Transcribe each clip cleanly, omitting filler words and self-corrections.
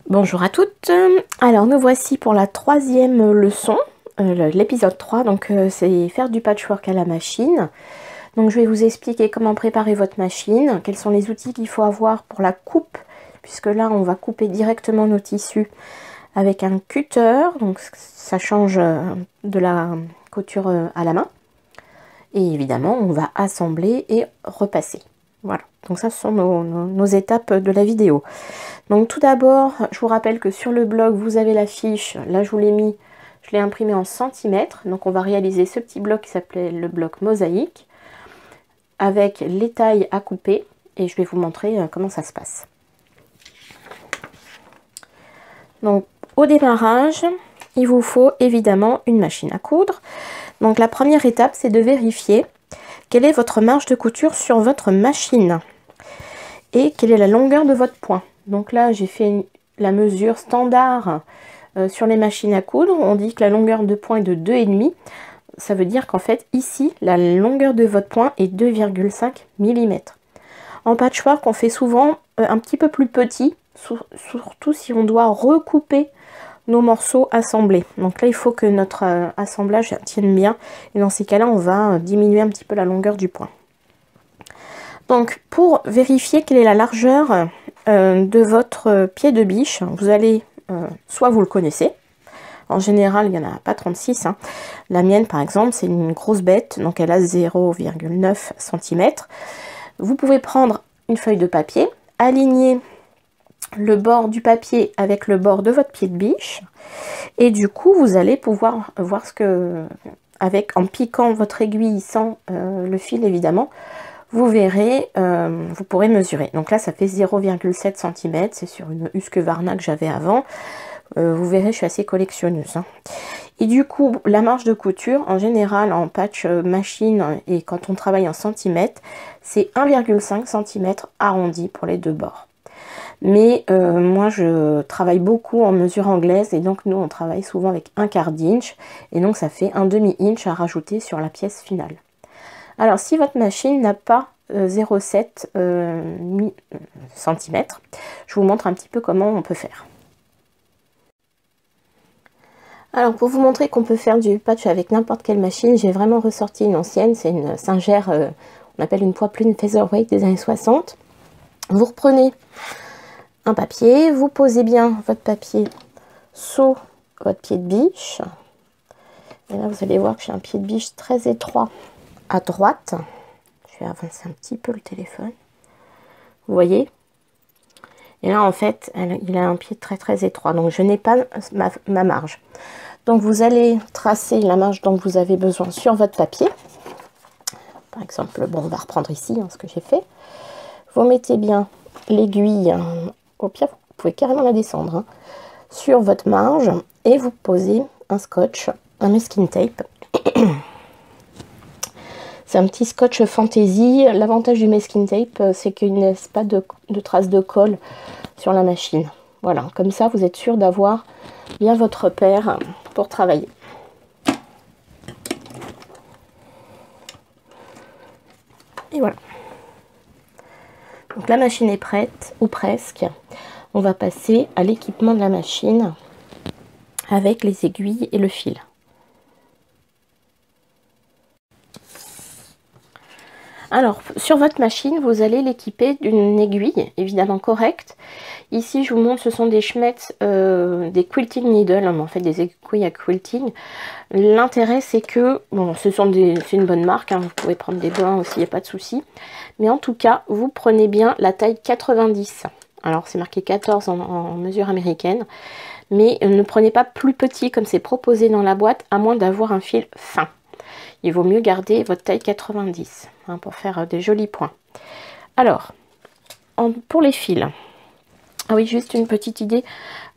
Bonjour à toutes, alors nous voici pour la troisième leçon, l'épisode 3, donc c'est faire du patchwork à la machine. Donc je vais vous expliquer comment préparer votre machine, quels sont les outils qu'il faut avoir pour la coupe, puisque là on va couper directement nos tissus avec un cutter, donc ça change de la couture à la main. Et évidemment on va assembler et repasser. Voilà, donc ça ce sont nos étapes de la vidéo. Donc tout d'abord, je vous rappelle que sur le blog, vous avez la fiche. Là, je vous l'ai mis, je l'ai imprimé en centimètres. Donc on va réaliser ce petit bloc qui s'appelait le bloc mosaïque avec les tailles à couper. Et je vais vous montrer comment ça se passe. Donc au démarrage, il vous faut évidemment une machine à coudre. Donc la première étape, c'est de vérifier quelle est votre marge de couture sur votre machine et quelle est la longueur de votre point. Donc là, j'ai fait la mesure standard sur les machines à coudre. On dit que la longueur de point est de 2,5. Ça veut dire qu'en fait, ici, la longueur de votre point est 2,5 mm. En patchwork, on fait souvent un petit peu plus petit, surtout si on doit recouper nos morceaux assemblés. Donc là, il faut que notre assemblage tienne bien. Et dans ces cas-là, on va diminuer un petit peu la longueur du point. Donc, pour vérifier quelle est la largeur de votre pied de biche, vous allez, soit vous le connaissez, en général il n'y en a pas 36, hein. La mienne par exemple c'est une grosse bête, donc elle a 0,9 cm. Vous pouvez prendre une feuille de papier, aligner le bord du papier avec le bord de votre pied de biche, et du coup vous allez pouvoir voir ce que, en piquant votre aiguille sans le fil évidemment, vous verrez, vous pourrez mesurer. Donc là, ça fait 0,7 cm. C'est sur une Husqvarna que j'avais avant. Vous verrez, je suis assez collectionneuse, hein. Et du coup, la marge de couture, en général, en patch machine et quand on travaille en centimètres, c'est 1,5 cm arrondi pour les deux bords. Mais moi, je travaille beaucoup en mesure anglaise et donc nous, on travaille souvent avec 1/4 d'inch. Et donc, ça fait un demi-inch à rajouter sur la pièce finale. Alors, si votre machine n'a pas 0,7 cm, je vous montre un petit peu comment on peut faire. Alors, pour vous montrer qu'on peut faire du patch avec n'importe quelle machine, j'ai vraiment ressorti une ancienne. C'est une Singer, on appelle une poids-plume Featherweight des années 60. Vous reprenez un papier, vous posez bien votre papier sous votre pied de biche. Et là, vous allez voir que j'ai un pied de biche très étroit à droite. Je vais avancer un petit peu le téléphone. Vous voyez? Et là, en fait, il a un pied très très étroit. Donc, je n'ai pas ma marge. Donc, vous allez tracer la marge dont vous avez besoin sur votre papier. Par exemple, bon, on va reprendre ici ce que j'ai fait. Vous mettez bien l'aiguille, au pire, vous pouvez carrément la descendre, sur votre marge. Et vous posez un scotch, un masking tape. C'est un petit scotch fantaisie. L'avantage du masking tape, c'est qu'il ne laisse pas de traces de colle sur la machine. Voilà, comme ça, vous êtes sûr d'avoir bien votre repère pour travailler. Et voilà. Donc la machine est prête, ou presque. On va passer à l'équipement de la machine avec les aiguilles et le fil. Alors, sur votre machine, vous allez l'équiper d'une aiguille, évidemment correcte. Ici, je vous montre, ce sont des Schmetz, des quilting needles, en fait des aiguilles à quilting. L'intérêt, c'est que, bon, c'est une bonne marque, hein, vous pouvez prendre des bons aussi, il n'y a pas de souci. Mais en tout cas, vous prenez bien la taille 90. Alors, c'est marqué 14 en mesure américaine. Mais ne prenez pas plus petit comme c'est proposé dans la boîte, à moins d'avoir un fil fin. Il vaut mieux garder votre taille 90 pour faire des jolis points. Alors, pour les fils, ah oui, juste une petite idée,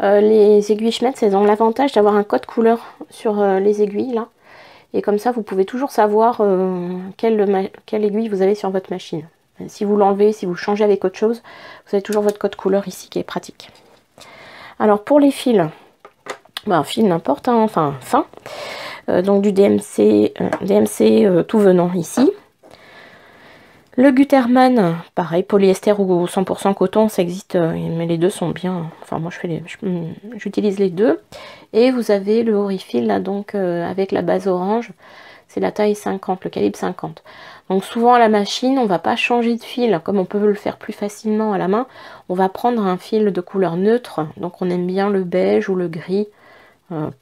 les aiguilles Schmetz, elles ont l'avantage d'avoir un code couleur sur les aiguilles là, et comme ça vous pouvez toujours savoir quelle aiguille vous avez sur votre machine. Si vous l'enlevez, si vous changez avec autre chose, vous avez toujours votre code couleur ici qui est pratique. Alors pour les fils, un fil n'importe, hein, enfin fin. Donc du DMC tout venant ici. Le Gutermann, pareil, polyester ou 100% coton, ça existe, mais les deux sont bien. Enfin, moi, j'utilise les deux. Et vous avez le Orifil, là, donc, avec la base orange. C'est la taille 50, le calibre 50. Donc, souvent, à la machine, on ne va pas changer de fil, comme on peut le faire plus facilement à la main. On va prendre un fil de couleur neutre. Donc, on aime bien le beige ou le gris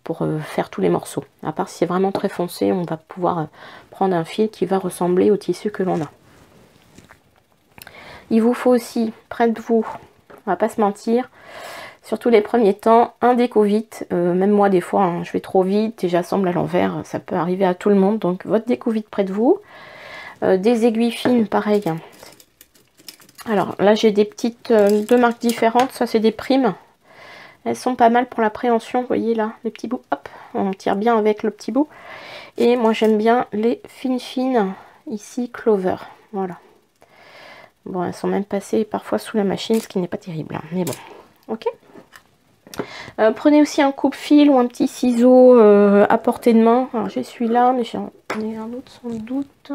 pour faire tous les morceaux. À part si c'est vraiment très foncé, on va pouvoir prendre un fil qui va ressembler au tissu que l'on a. Il vous faut aussi, près de vous, on va pas se mentir, surtout les premiers temps, un déco-vite. Même moi, des fois, hein, je vais trop vite et j'assemble à l'envers. Ça peut arriver à tout le monde. Donc, votre déco-vite près de vous. Des aiguilles fines, pareil. Alors, là, j'ai des petites, deux marques différentes. Ça, c'est des primes. Elles sont pas mal pour la préhension. Vous voyez là, les petits bouts. Hop, on tire bien avec le petit bout. Et moi, j'aime bien les fines. Ici, Clover. Voilà. Bon, elles sont même passées parfois sous la machine, ce qui n'est pas terrible. Hein, mais bon, ok. Prenez aussi un coupe-fil ou un petit ciseau à portée de main. Alors, j'ai celui-là, mais j'en ai un autre sans doute.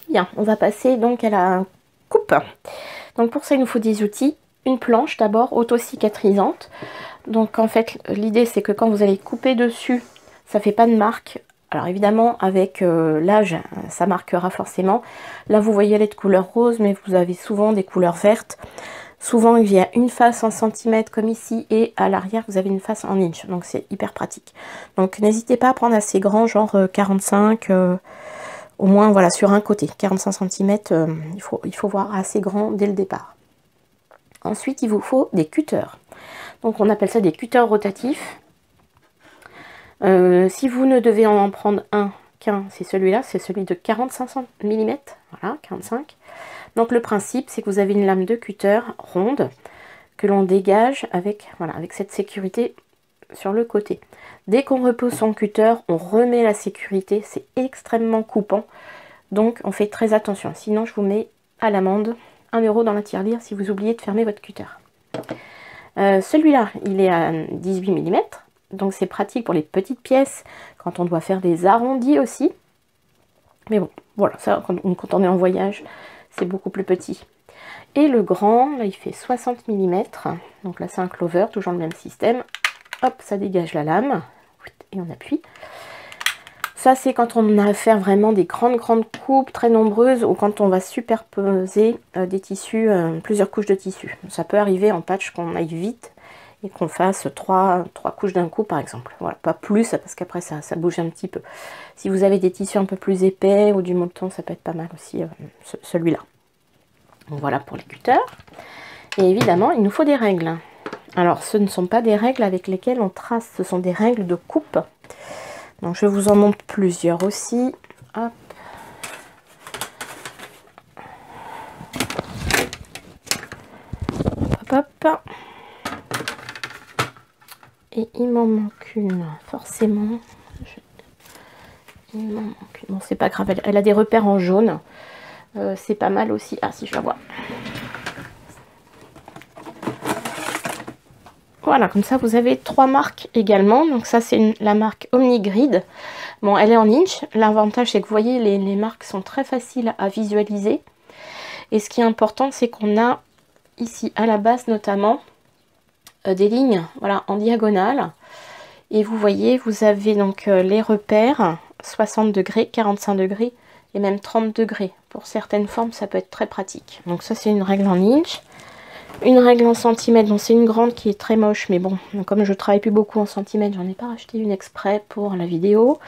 Bien, on va passer donc à la coupe. Donc, pour ça, il nous faut des outils. Une planche d'abord, auto-cicatrisante. Donc, en fait, l'idée, c'est que quand vous allez couper dessus, ça fait pas de marque. Alors évidemment, avec l'âge, ça marquera forcément. Là, vous voyez, elle est de couleur rose, mais vous avez souvent des couleurs vertes. Souvent, il y a une face en centimètres comme ici, et à l'arrière, vous avez une face en inch. Donc, c'est hyper pratique. Donc, n'hésitez pas à prendre assez grand, genre 45, au moins, voilà, sur un côté. 45 cm, il faut voir assez grand dès le départ. Ensuite, il vous faut des cutters. Donc, on appelle ça des cutters rotatifs. Si vous ne devez en prendre qu'un, c'est celui-là, c'est celui de 45 mm, voilà, 45. Donc le principe, c'est que vous avez une lame de cutter ronde que l'on dégage avec, voilà, avec cette sécurité sur le côté. Dès qu'on repose son cutter, on remet la sécurité, c'est extrêmement coupant, donc on fait très attention. Sinon, je vous mets à l'amende 1 € dans la tirelire si vous oubliez de fermer votre cutter. Celui-là, il est à 18 mm. Donc c'est pratique pour les petites pièces, quand on doit faire des arrondis aussi. Mais bon, voilà, ça, quand on est en voyage, c'est beaucoup plus petit. Et le grand, là, il fait 60 mm. Donc là, c'est un clover, toujours le même système. Hop, ça dégage la lame. Et on appuie. Ça, c'est quand on a à faire vraiment des grandes coupes très nombreuses, ou quand on va superposer des tissus, plusieurs couches de tissu. Ça peut arriver en patch qu'on aille vite et qu'on fasse trois couches d'un coup, par exemple. Voilà, pas plus, parce qu'après ça bouge un petit peu. Si vous avez des tissus un peu plus épais ou du molleton, ça peut être pas mal aussi, celui-là. Voilà pour les cutters. Et évidemment, il nous faut des règles. Alors, ce ne sont pas des règles avec lesquelles on trace, ce sont des règles de coupe. Donc, je vous en montre plusieurs aussi. Hop. Hop, hop. Et il m'en manque une, forcément. Il m'en manque une. Bon, c'est pas grave, elle a des repères en jaune. C'est pas mal aussi. Ah, si je la vois. Voilà, comme ça, vous avez 3 marques également. Donc ça, c'est la marque Omnigrid. Bon, elle est en inch. L'avantage, c'est que vous voyez, les marques sont très faciles à visualiser. Et ce qui est important, c'est qu'on a ici, à la base notamment, des lignes, voilà, en diagonale. Et vous voyez, vous avez donc les repères 60 degrés, 45 degrés et même 30 degrés. Pour certaines formes, ça peut être très pratique. Donc ça, c'est une règle en inch. Une règle en centimètres, donc c'est une grande qui est très moche, mais bon, comme je travaille plus beaucoup en centimètres, j'en ai pas racheté une exprès pour la vidéo.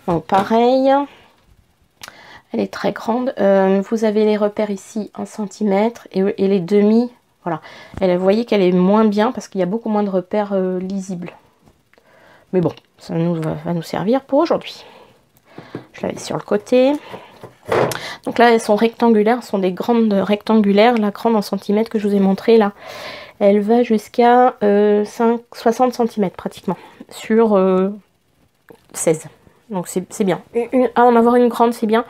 Donc pareil, elle est très grande. Vous avez les repères ici en centimètres et les demi. Voilà, vous voyez qu'elle est moins bien parce qu'il y a beaucoup moins de repères lisibles. Mais bon, ça va nous servir pour aujourd'hui. Je la laisse sur le côté. Donc là, elles sont rectangulaires, ce sont des grandes rectangulaires. La grande en centimètres que je vous ai montré là, elle va jusqu'à 60 cm pratiquement, sur 16. Donc c'est bien. À en avoir une grande, c'est bien.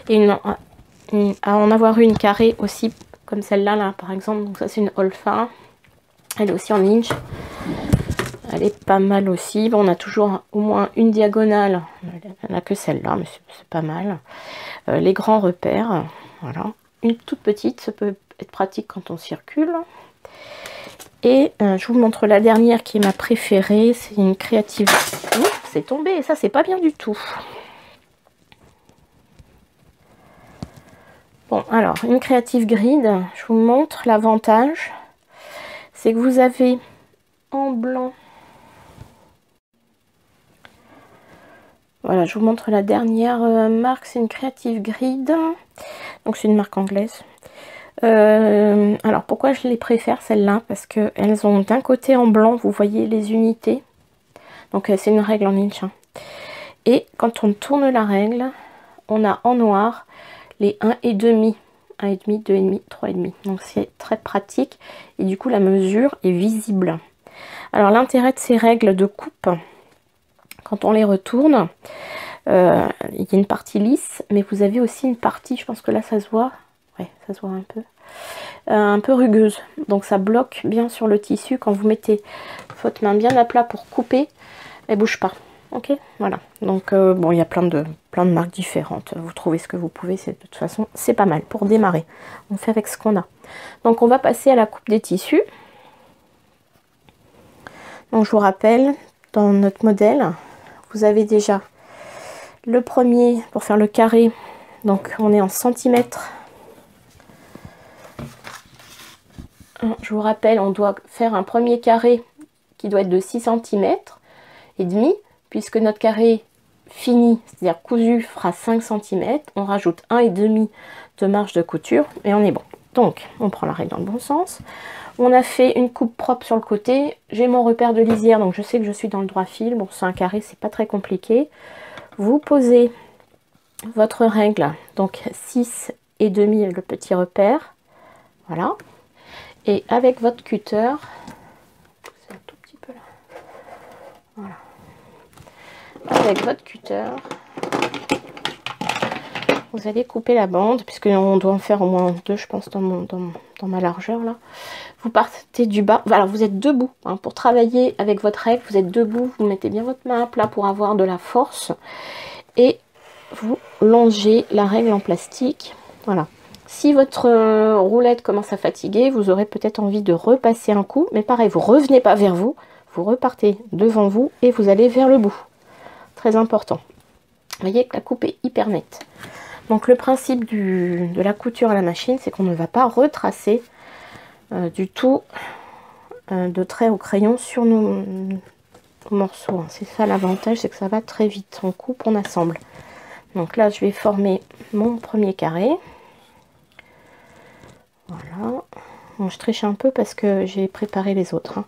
Et à en avoir une carrée aussi, comme celle-là, là, par exemple. Donc ça, c'est une Olfa. Elle est aussi en inch. Elle est pas mal aussi. Bon, on a toujours au moins une diagonale. Elle n'a que celle-là, mais c'est pas mal. Les grands repères, voilà. Une toute petite, ça peut être pratique quand on circule. Et je vous montre la dernière qui est ma préférée. C'est une créative. C'est tombé et ça, c'est pas bien du tout. Bon, alors, une créative grid. Je vous montre l'avantage. C'est que vous avez en blanc. Voilà, je vous montre la dernière marque. C'est une créative grid. Donc, c'est une marque anglaise. Alors pourquoi je les préfère celles-là? Parce qu'elles ont d'un côté en blanc, vous voyez les unités. Donc c'est une règle en inch. Hein. Et quand on tourne la règle, on a en noir les 1,5. 1,5, 2,5, 3,5. Donc c'est très pratique. Et du coup la mesure est visible. Alors l'intérêt de ces règles de coupe, quand on les retourne, il y a une partie lisse, mais vous avez aussi une partie, je pense que là ça se voit. Ouais, ça se voit un peu rugueuse. Donc ça bloque bien sur le tissu. Quand vous mettez votre main bien à plat pour couper, elle bouge pas. Ok, voilà. Donc bon, il y a plein de marques différentes. Vous trouvez ce que vous pouvez. De toute façon, c'est pas mal pour démarrer. On fait avec ce qu'on a. Donc on va passer à la coupe des tissus. Donc je vous rappelle, dans notre modèle, vous avez déjà le premier pour faire le carré. Donc on est en centimètres. Je vous rappelle, on doit faire un premier carré qui doit être de 6 cm et demi, puisque notre carré fini, c'est-à-dire cousu, fera 5 cm. On rajoute 1,5 de marge de couture et on est bon. Donc, on prend la règle dans le bon sens. On a fait une coupe propre sur le côté. J'ai mon repère de lisière, donc je sais que je suis dans le droit fil. Bon, c'est un carré, c'est pas très compliqué. Vous posez votre règle, donc 6,5 le petit repère. Voilà. Et avec votre cutter, c'est un tout petit peu là. Voilà. Avec votre cutter, vous allez couper la bande, puisqu'on doit en faire au moins 2, je pense, dans ma largeur là. Vous partez du bas. Alors vous êtes debout hein, pour travailler avec votre règle. Vous êtes debout, vous mettez bien votre main à plat pour avoir de la force et vous longez la règle en plastique. Voilà. Si votre roulette commence à fatiguer, vous aurez peut-être envie de repasser un coup. Mais pareil, vous revenez pas vers vous. Vous repartez devant vous et vous allez vers le bout. Très important. Vous voyez que la coupe est hyper nette. Donc le principe de la couture à la machine, c'est qu'on ne va pas retracer du tout de traits au crayon sur nos morceaux. C'est ça l'avantage, c'est que ça va très vite. On coupe, on assemble. Donc là, je vais former mon premier carré. Voilà. Bon, je triche un peu parce que j'ai préparé les autres. Hein.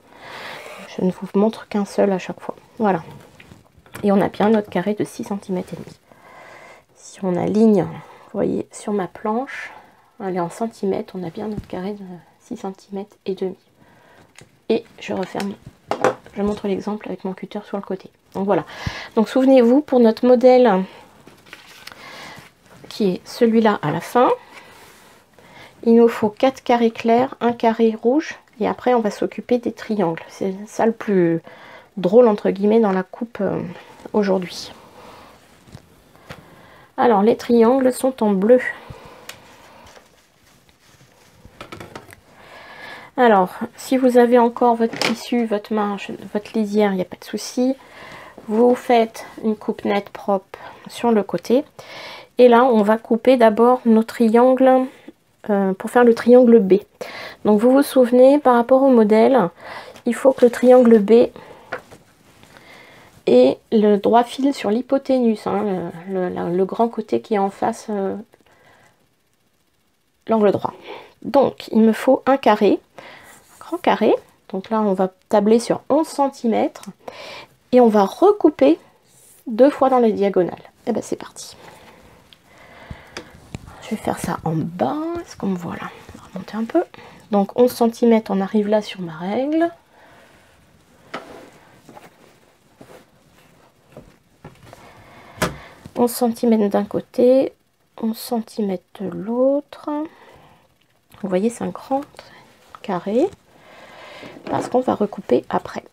Je ne vous montre qu'un seul à chaque fois. Voilà. Et on a bien notre carré de 6 cm et demi. Si on aligne, vous voyez, sur ma planche, elle est en centimètres, on a bien notre carré de 6 cm et demi. Et je referme, je montre l'exemple avec mon cutter sur le côté. Donc voilà. Donc souvenez-vous, pour notre modèle qui est celui-là à la fin, il nous faut 4 carrés clairs, un carré rouge, et après on va s'occuper des triangles. C'est ça le plus drôle entre guillemets dans la coupe aujourd'hui. Alors les triangles sont en bleu. Alors si vous avez encore votre tissu, votre marge, votre lisière, il n'y a pas de souci. Vous faites une coupe nette propre sur le côté. Et là on va couper d'abord nos triangles pour faire le triangle B. Donc vous vous souvenez, par rapport au modèle, il faut que le triangle B ait le droit fil sur l'hypoténuse, hein, le grand côté qui est en face, l'angle droit. Donc il me faut un carré, un grand carré. Donc là on va tabler sur 11 cm et on va recouper 2 fois dans les diagonales. Et bien c'est parti. Je vais faire ça en bas. Est-ce qu'on me voit là? On va remonter un peu. Donc 11 cm, on arrive là sur ma règle. « 11 cm d'un côté, 11 cm de l'autre. » Vous voyez, c'est un grand carré parce qu'on va recouper après.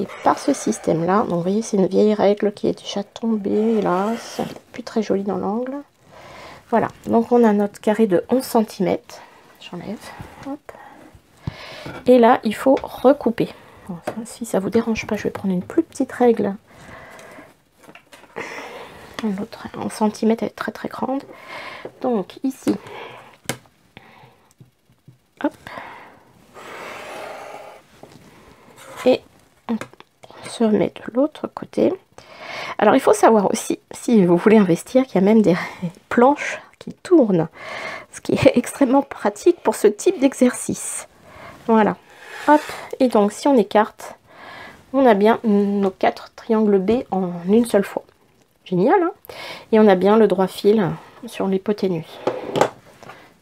Et par ce système-là, donc vous voyez, c'est une vieille règle qui est déjà tombée, hélas, plus très jolie dans l'angle. Voilà, donc on a notre carré de 11 cm. J'enlève, hop. Et là, il faut recouper. Enfin, si ça vous dérange pas, je vais prendre une plus petite règle. L'autre en centimètres, elle est très très grande. Donc ici, hop. Et on se remet de l'autre côté. Alors il faut savoir aussi, si vous voulez investir, qu'il y a même des planches qui tournent, ce qui est extrêmement pratique pour ce type d'exercice. Voilà, hop, et donc si on écarte, on a bien nos 4 triangles B en une seule fois. Génial, hein? Et on a bien le droit fil sur l'hypoténuse.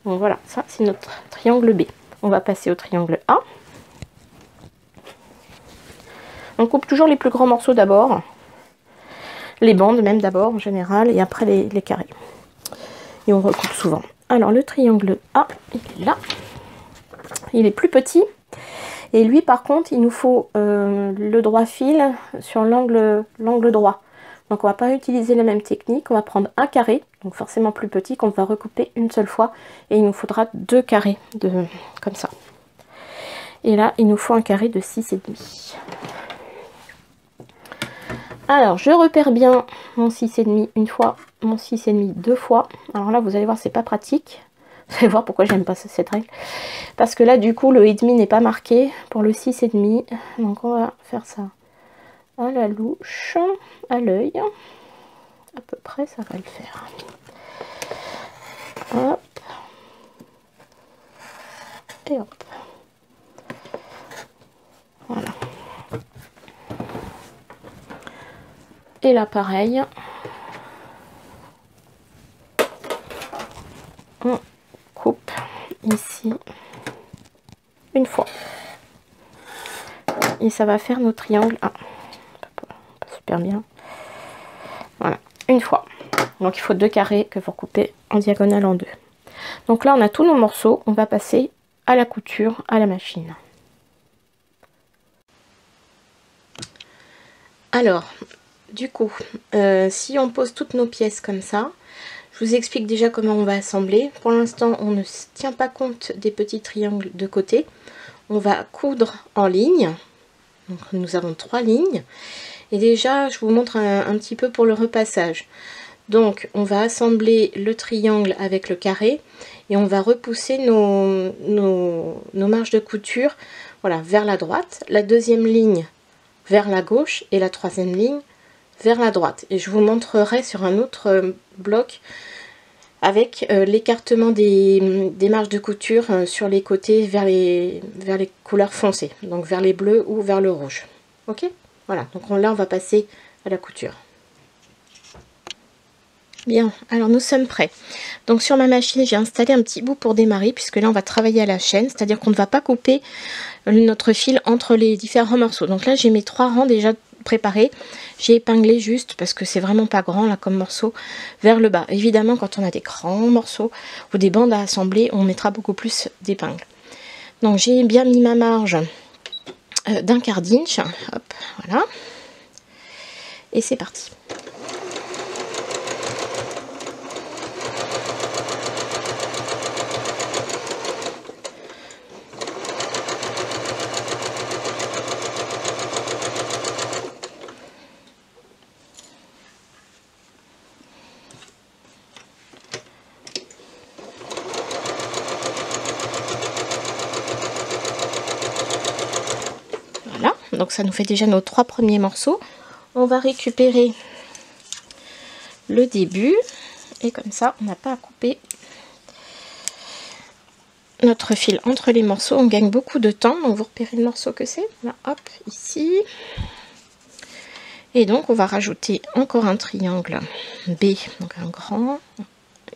Donc voilà, ça c'est notre triangle B. On va passer au triangle A. On coupe toujours les plus grands morceaux d'abord. Les bandes même d'abord en général, et après les carrés. Et on recoupe souvent. Alors le triangle A, il est là. Il est plus petit. Et lui par contre, il nous faut le droit fil sur l'angle droit. Donc on va pas utiliser la même technique. On va prendre un carré, donc forcément plus petit, qu'on va recouper une seule fois. Et il nous faudra 2 carrés comme ça. Et là, il nous faut un carré de 6,5. Alors, je repère bien mon 6,5 une fois, mon 6,5 deux fois. Alors là, vous allez voir, c'est pas pratique. Vous allez voir pourquoi j'aime pas cette règle. Parce que là, du coup, le et demi n'est pas marqué pour le 6,5. Donc, on va faire ça à la louche, à l'œil. À peu près, ça va le faire. Hop. Et hop. Voilà. Et là, pareil. On coupe ici une fois. Et ça va faire nos triangles. Ah, pas super bien. Voilà, une fois. Donc il faut 2 carrés que vous recoupez en diagonale en 2. Donc là, on a tous nos morceaux. On va passer à la couture, à la machine. Alors, du coup, si on pose toutes nos pièces comme ça, je vous explique déjà comment on va assembler. Pour l'instant, on ne tient pas compte des petits triangles de côté. On va coudre en ligne. Donc, nous avons 3 lignes. Et déjà, je vous montre un petit peu pour le repassage. Donc, on va assembler le triangle avec le carré. Et on va repousser nos marges de couture, voilà, vers la droite. La deuxième ligne vers la gauche et la troisième ligne vers la droite. Et je vous montrerai sur un autre bloc avec l'écartement des marges de couture sur les côtés vers les couleurs foncées, donc vers les bleus ou vers le rouge. Ok, voilà, donc là on va passer à la couture. Bien, alors nous sommes prêts. Donc sur ma machine, j'ai installé un petit bout pour démarrer, puisque là on va travailler à la chaîne, c'est-à-dire qu'on ne va pas couper notre fil entre les différents morceaux. Donc là j'ai mes 3 rangs déjà préparés. J'ai épinglé juste, parce que c'est vraiment pas grand là comme morceau, vers le bas. Évidemment, quand on a des grands morceaux ou des bandes à assembler, on mettra beaucoup plus d'épingles. Donc j'ai bien mis ma marge d'1/4 d'inch. Hop, voilà. Et c'est parti. Donc ça nous fait déjà nos 3 premiers morceaux. On va récupérer le début et comme ça on n'a pas à couper notre fil entre les morceaux. On gagne beaucoup de temps. Donc vous repérez le morceau que c'est, là, hop, ici. Et donc on va rajouter encore un triangle B, donc un grand,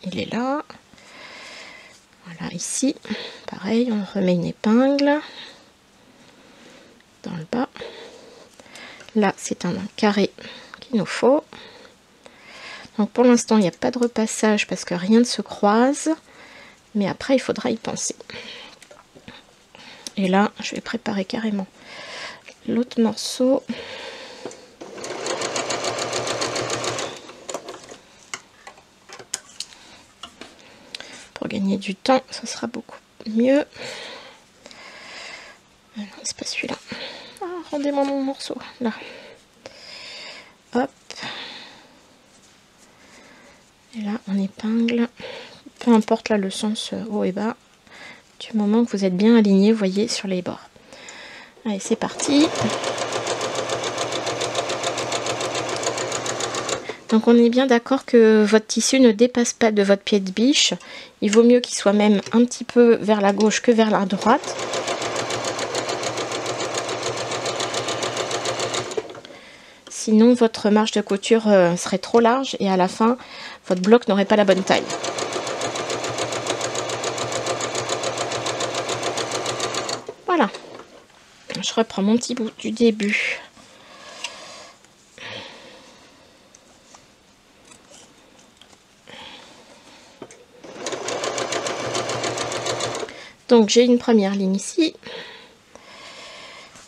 il est là. Voilà, ici pareil, on remet une épingle dans le bas. Là, c'est un carré qu'il nous faut. Donc pour l'instant, il n'y a pas de repassage parce que rien ne se croise. Mais après, il faudra y penser. Et là, je vais préparer carrément l'autre morceau. Pour gagner du temps, ça sera beaucoup mieux. Non, c'est pas celui-là. Ah, rendez-moi mon morceau, là. Hop. Et là, on épingle. Peu importe là le sens haut et bas. Du moment que vous êtes bien aligné, vous voyez, sur les bords. Allez, c'est parti. Donc on est bien d'accord que votre tissu ne dépasse pas de votre pied de biche. Il vaut mieux qu'il soit même un petit peu vers la gauche que vers la droite. Sinon votre marge de couture serait trop large et à la fin votre bloc n'aurait pas la bonne taille. Voilà. Je reprends mon petit bout du début. Donc j'ai une première ligne ici,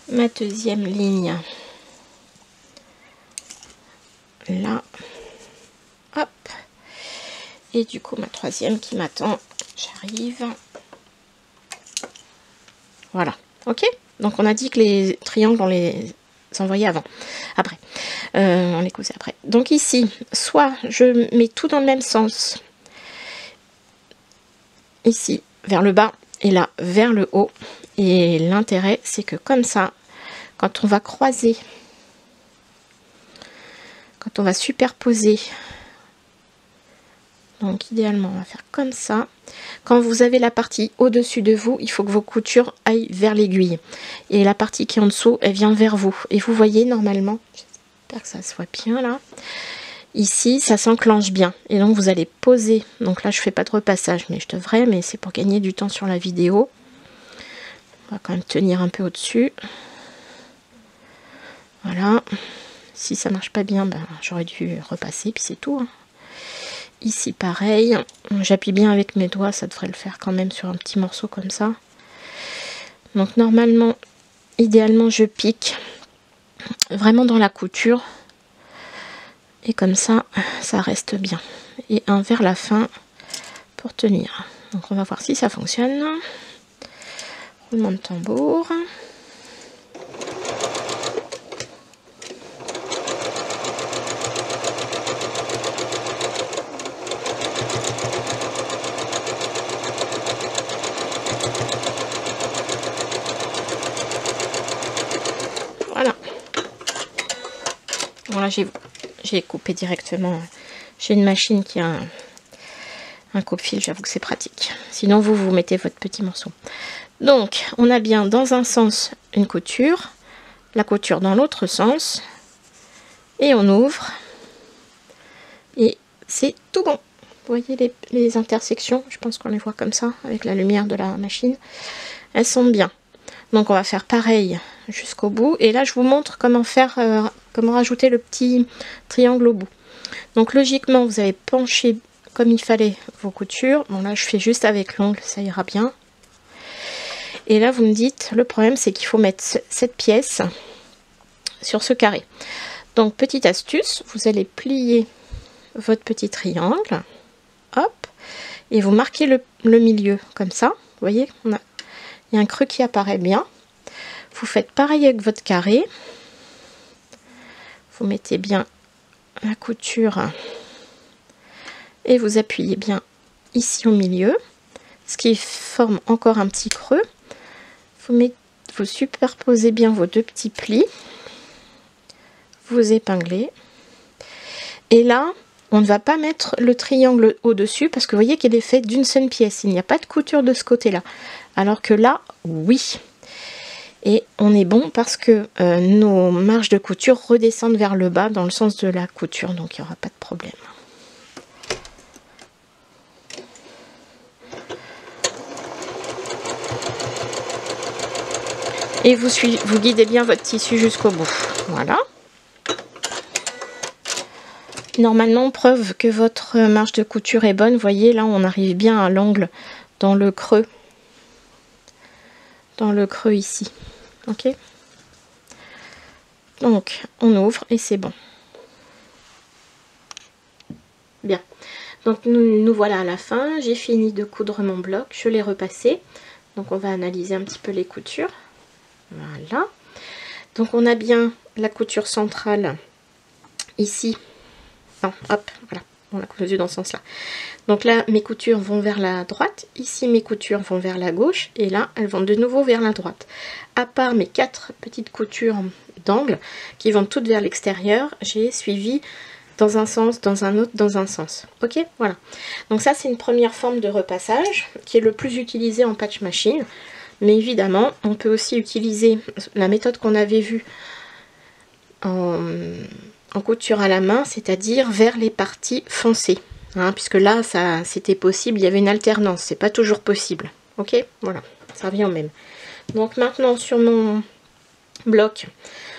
ma deuxième ligne là, hop, et du coup ma troisième qui m'attend, j'arrive, voilà, ok. Donc on a dit que les triangles on les envoyait après, on les cousait après. Donc ici, soit je mets tout dans le même sens, ici vers le bas, et là vers le haut, et l'intérêt c'est que comme ça, quand on va croiser, quand on va superposer, donc idéalement on va faire comme ça, quand vous avez la partie au dessus de vous, il faut que vos coutures aillent vers l'aiguille, et la partie qui est en dessous elle vient vers vous, et vous voyez normalement, j'espère que ça se voit bien là, ici ça s'enclenche bien, et donc vous allez poser, donc là je fais pas de repassage mais je devrais, mais c'est pour gagner du temps sur la vidéo. On va quand même tenir un peu au dessus, voilà. Si ça marche pas bien, ben, j'aurais dû repasser puis c'est tout hein. Ici pareil, j'appuie bien avec mes doigts, ça devrait le faire quand même sur un petit morceau comme ça. Donc normalement, idéalement je pique vraiment dans la couture, et comme ça, ça reste bien. Et un vers la fin pour tenir. Donc on va voir si ça fonctionne. Roulement de tambour. Voilà. Voilà, j'ai coupé directement. J'ai une machine qui a un coupe-fil, j'avoue que c'est pratique. Sinon, vous mettez votre petit morceau. Donc, on a bien dans un sens une couture, la couture dans l'autre sens, et on ouvre, et c'est tout bon. Vous voyez les intersections, je pense qu'on les voit comme ça, avec la lumière de la machine. Elles sont bien. Donc on va faire pareil jusqu'au bout. Et là je vous montre comment faire, comment rajouter le petit triangle au bout. Donc logiquement vous avez penché comme il fallait vos coutures. Bon là je fais juste avec l'ongle, ça ira bien. Et là vous me dites, le problème c'est qu'il faut mettre cette pièce sur ce carré. Donc petite astuce, vous allez plier votre petit triangle. Hop. Et vous marquez le milieu comme ça. Vous voyez, il y a un creux qui apparaît bien. Vous faites pareil avec votre carré. Vous mettez bien la couture et vous appuyez bien ici au milieu, ce qui forme encore un petit creux. Vous superposez bien vos deux petits plis. Vous épinglez. Et là, on ne va pas mettre le triangle au-dessus parce que vous voyez qu'il est fait d'une seule pièce. Il n'y a pas de couture de ce côté-là. Alors que là, oui. Et on est bon parce que nos marges de couture redescendent vers le bas dans le sens de la couture. Donc il n'y aura pas de problème. Et vous guidez bien votre tissu jusqu'au bout. Voilà. Normalement, preuve que votre marge de couture est bonne. Vous voyez, là, on arrive bien à l'angle dans le creux. Dans le creux ici. Ok. Donc on ouvre et c'est bon. Bien, donc nous voilà à la fin. J'ai fini de coudre mon bloc, je l'ai repassé. Donc on va analyser un petit peu les coutures. Voilà. Donc on a bien la couture centrale ici. Non, hop, voilà. On l'a cousu dans ce sens-là. Donc là, mes coutures vont vers la droite. Ici, mes coutures vont vers la gauche. Et là, elles vont de nouveau vers la droite. À part mes 4 petites coutures d'angle qui vont toutes vers l'extérieur, j'ai suivi dans un sens, dans un autre, dans un sens. Ok, voilà. Donc ça, c'est une première forme de repassage qui est le plus utilisé en patch machine. Mais évidemment, on peut aussi utiliser la méthode qu'on avait vue en couture à la main, c'est-à-dire vers les parties foncées. Hein, puisque là, ça c'était possible, il y avait une alternance. C'est pas toujours possible. Ok, voilà, ça revient au même. Donc maintenant, sur mon bloc,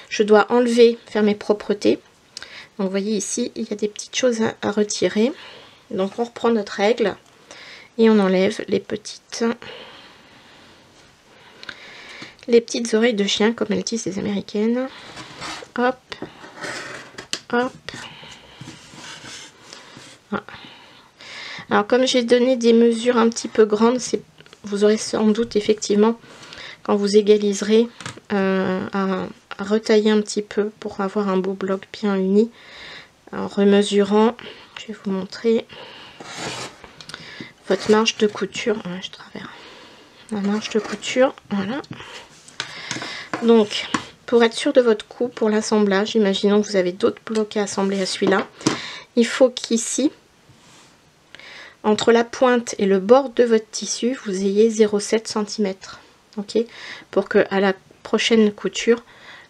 je dois enlever, faire mes propretés. Donc vous voyez ici, il y a des petites choses à retirer. Donc on reprend notre règle et on enlève les petites oreilles de chien, comme elles disent les américaines. Hop, hop. Voilà. Alors comme j'ai donné des mesures un petit peu grandes, vous aurez sans doute effectivement, quand vous égaliserez, à retailler un petit peu pour avoir un beau bloc bien uni. En remesurant, je vais vous montrer votre marge de couture. Ouais, je travers la marge de couture, voilà. Donc, pour être sûr de votre coup pour l'assemblage, imaginons que vous avez d'autres blocs à assembler à celui-là, il faut qu'ici, entre la pointe et le bord de votre tissu, vous ayez 0,7 cm. Ok, pour que à la prochaine couture,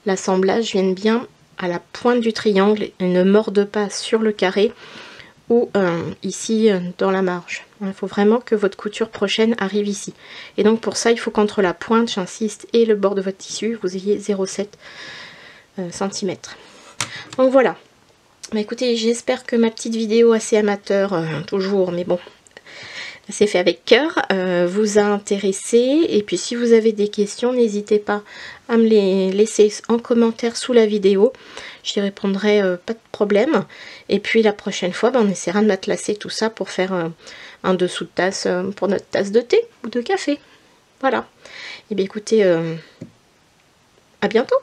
l'assemblage vienne bien à la pointe du triangle et ne morde pas sur le carré ou ici dans la marge. Il faut vraiment que votre couture prochaine arrive ici. Et donc pour ça, il faut qu'entre la pointe, j'insiste, et le bord de votre tissu, vous ayez 0,7 cm. Donc voilà. Bah, écoutez, j'espère que ma petite vidéo assez amateur, toujours, mais bon, c'est fait avec cœur, vous a intéressé. Et puis si vous avez des questions, n'hésitez pas à me les laisser en commentaire sous la vidéo. J'y répondrai pas de problème. Et puis la prochaine fois, on essaiera de matelassser tout ça pour faire un dessous de tasse pour notre tasse de thé ou de café. Voilà. Et bien écoutez, à bientôt.